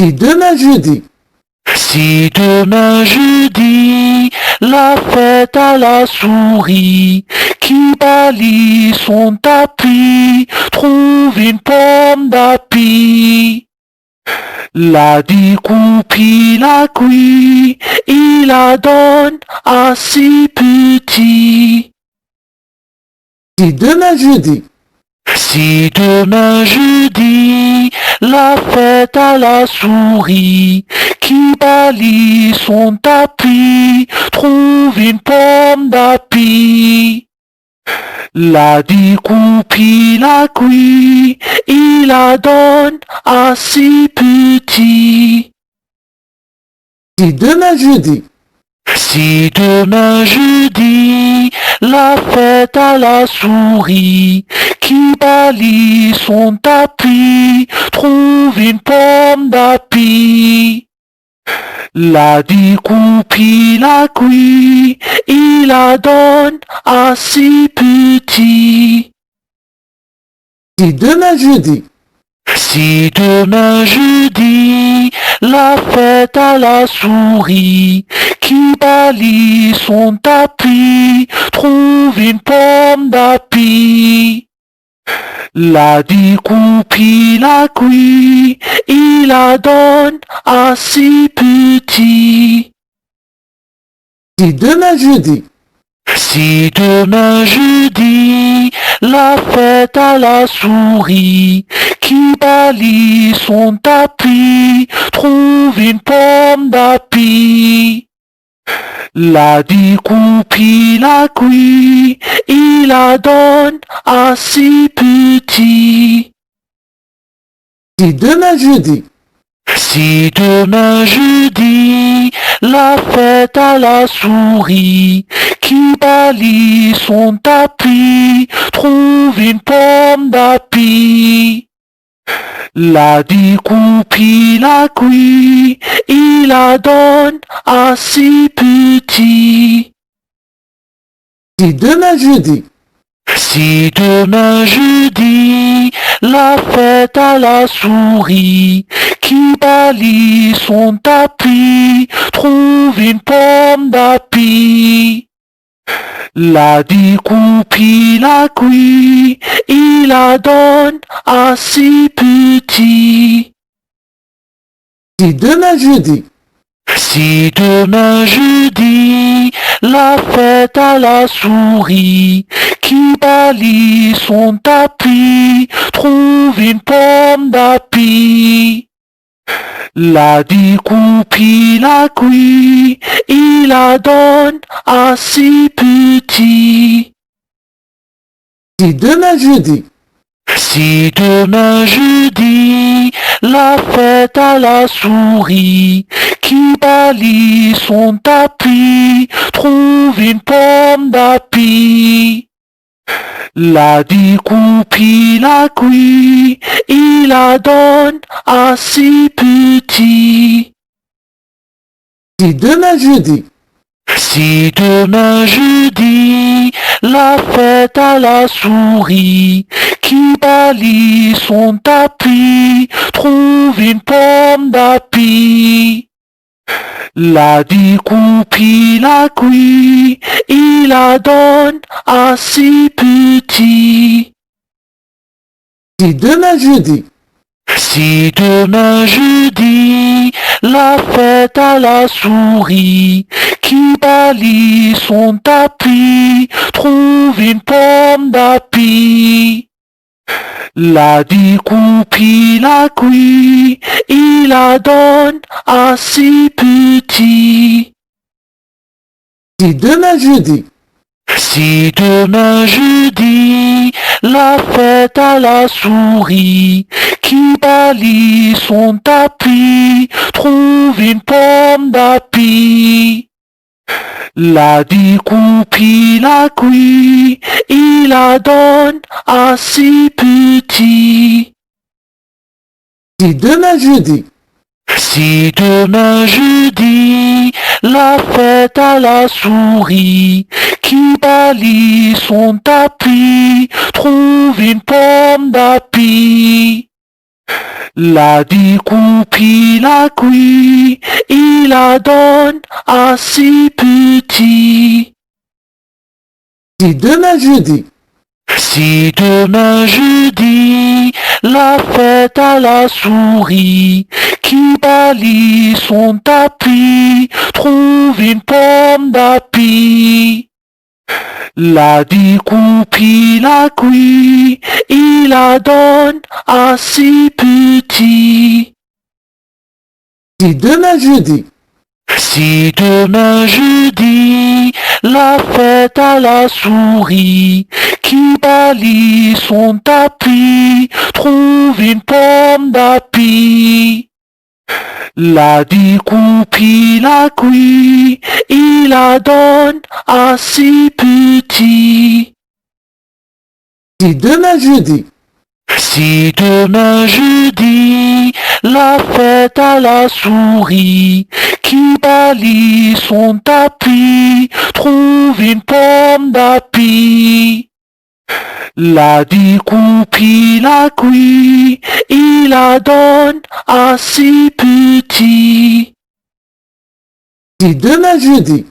Si demain jeudi, Si demain jeudi, la fête à la souris, qui balaye son tapis, trouve une pomme d'api. La découpe, il la cuit, il la donne à ses petits. si demain jeudi, Si demain jeudi, la fête à la souris, qui balaye son tapis, trouve une pomme d'api. La découpe, il la cuit, il la donne à ses petits. si demain jeudi, Si demain jeudi, la fête à la souris, qui balaye son tapis, trouve une pomme d'api. La découpe, il la cuit, il la donne à ses petits. si demain jeudi, Si demain jeudi, la fête à la souris, qui balaye son tapis, trouve une pomme d'api. La découpe, il la cuit, il la donne à ses petits. si demain jeudi, Si demain jeudi, la fête à la souris, qui balaye son tapis, trouve une pomme d'api. La découpe, il la cuit, il la donne à ses petits. si demain jeudi, Si demain jeudi, la fête à la souris, qui balaye son tapis, trouve une pomme d'api. La découpe, il la cuit, il la donne à ses petits. si demain jeudi, Si demain jeudi, la fête à la souris, qui balaye son tapis, trouve une pomme d'api. La découpe, il la cuit, il la donne à ses petits. si demain jeudi, Si demain jeudi, la fête à la souris, qui balaye son tapis, trouve une pomme d'api. La découpe, il la cuit, il la donne à ses petits. si demain jeudi, Si demain jeudi, la fête à la souris, qui balaye son tapis, trouve une pomme d'api. La découpe, il la cuit, il la donne à ses petits. si demain jeudi, Si demain jeudi, la fête à la souris, qui balaye son tapis, trouve une pomme d'api. La découpe, il la cuit, il la donne à ses petits. si demain jeudi, Si demain jeudi, la fête à la souris, qui balaye son tapis, trouve une pomme d'api. La découpe, il la cuit, il la donne à ses petits. si demain jeudi, Si demain jeudi, la fête à la souris, qui balaye son tapis, trouve une pomme d'api. La découpe, il la cuit, il la donne à ses petits. si demain jeudi, Si demain jeudi, la fête à la souris, qui balaye son tapis, trouve une pomme d'api. La découpe, il la cuit, il la donne à ses petits. Si demain jeudi, Si demain jeudi, la fête à la souris, qui balaye son tapis, trouve une pomme d'api. La découpe, il la cuit, il la donne à ses petits. si demain jeudi, Si demain jeudi, la fête à la souris, qui balaye son tapis, trouve une pomme d'api. La découpe, il la cuit, il la donne à ses petits. si demain jeudi, Si demain jeudi, la fête à la souris, qui balaye son tapis, trouve une pomme d'api. La découpe, il la cuit, il la donne à ses petits. si demain jeudi,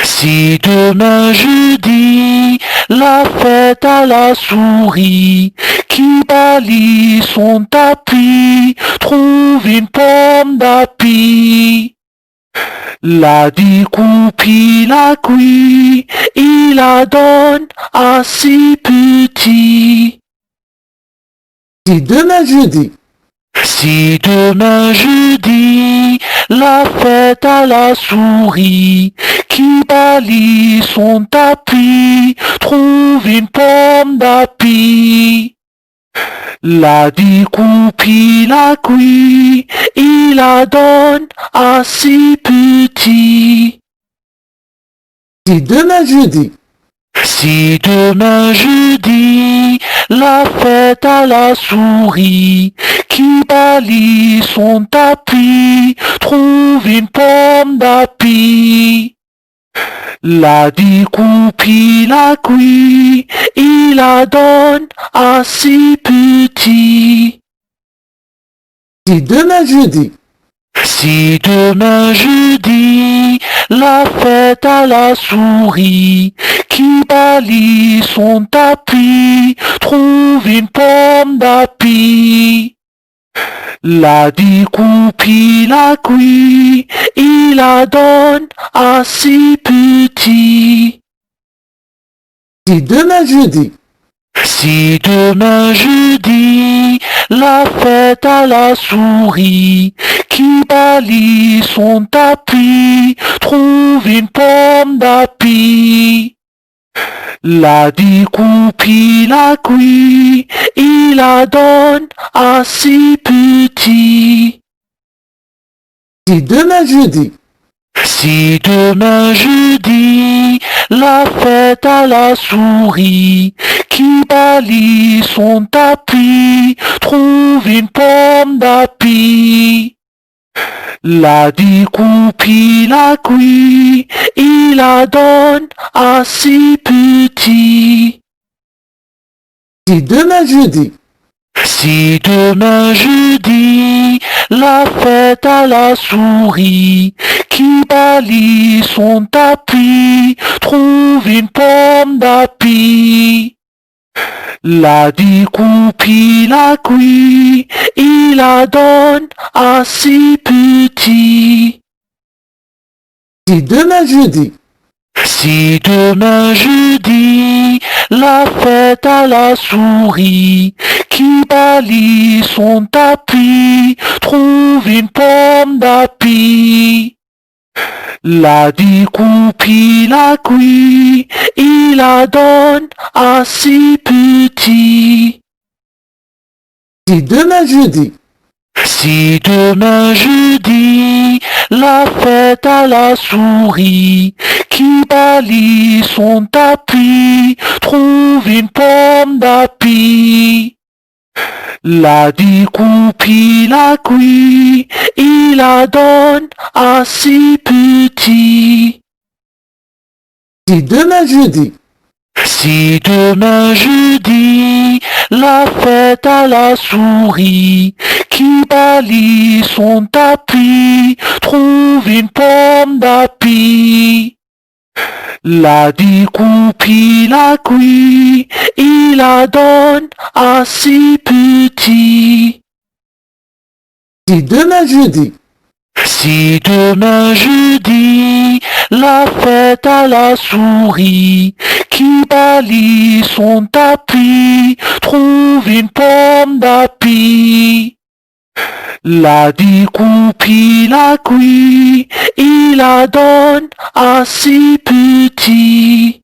Si demain jeudi, la fête à la souris, qui balaye son tapis, trouve une pomme d'api. La découpe, il la cuit, il la donne à ses petits. si demain jeudi, Si demain jeudi, la fête à la souris, qui balaye son tapis, trouve une pomme d'api. La découpe, il la cuit, il la donne à ses petits. si demain jeudi, Si demain jeudi, la fête à la souris, qui balaye son tapis, trouve une pomme d'api. La découpe, il la cuit, il la donne à ses petits. si demain jeudi, Si demain jeudi, la fête à la souris, qui balaye son tapis, trouve une pomme d'api. La découpe, il la cuit, il la donne à ses petits. si demain jeudi, Si demain jeudi, la fête à la souris, qui balaye son tapis, trouve une pomme d'api. La découpe, il la cuit, il la donne à ses petits. si demain jeudi, Si demain jeudi, la fête à la souris, qui balaye son tapis, trouve une pomme d'api. La découpe, il la cuit, il la donne à ses petits. si demain jeudi, Si demain jeudi, la fête à la souris, qui balaye son tapis, trouve une pomme d'api. La découpe, il la cuit, il la donne à ses petits. si demain jeudi, Si demain jeudi, la fête à la souris, qui balaye son tapis, trouve une pomme d'api. La découpe, il la cuit, il la donne à ses petits. si demain jeudi, Si demain jeudi, la fête à la souris, qui balaye son tapis, trouve une pomme d'api. La découpe, il la cuit, il la donne à ses petits. si demain jeudi, Si demain jeudi, la fête à la souris, qui balaye son tapis, trouve une pomme d'api. La découpe, il la cuit, il la donne à ses petits. Si demain jeudi, Si demain jeudi, la fête à la souris, qui balaye son tapis, trouve une pomme d'api. La découpe, il la cuit, il la donne à ses petits.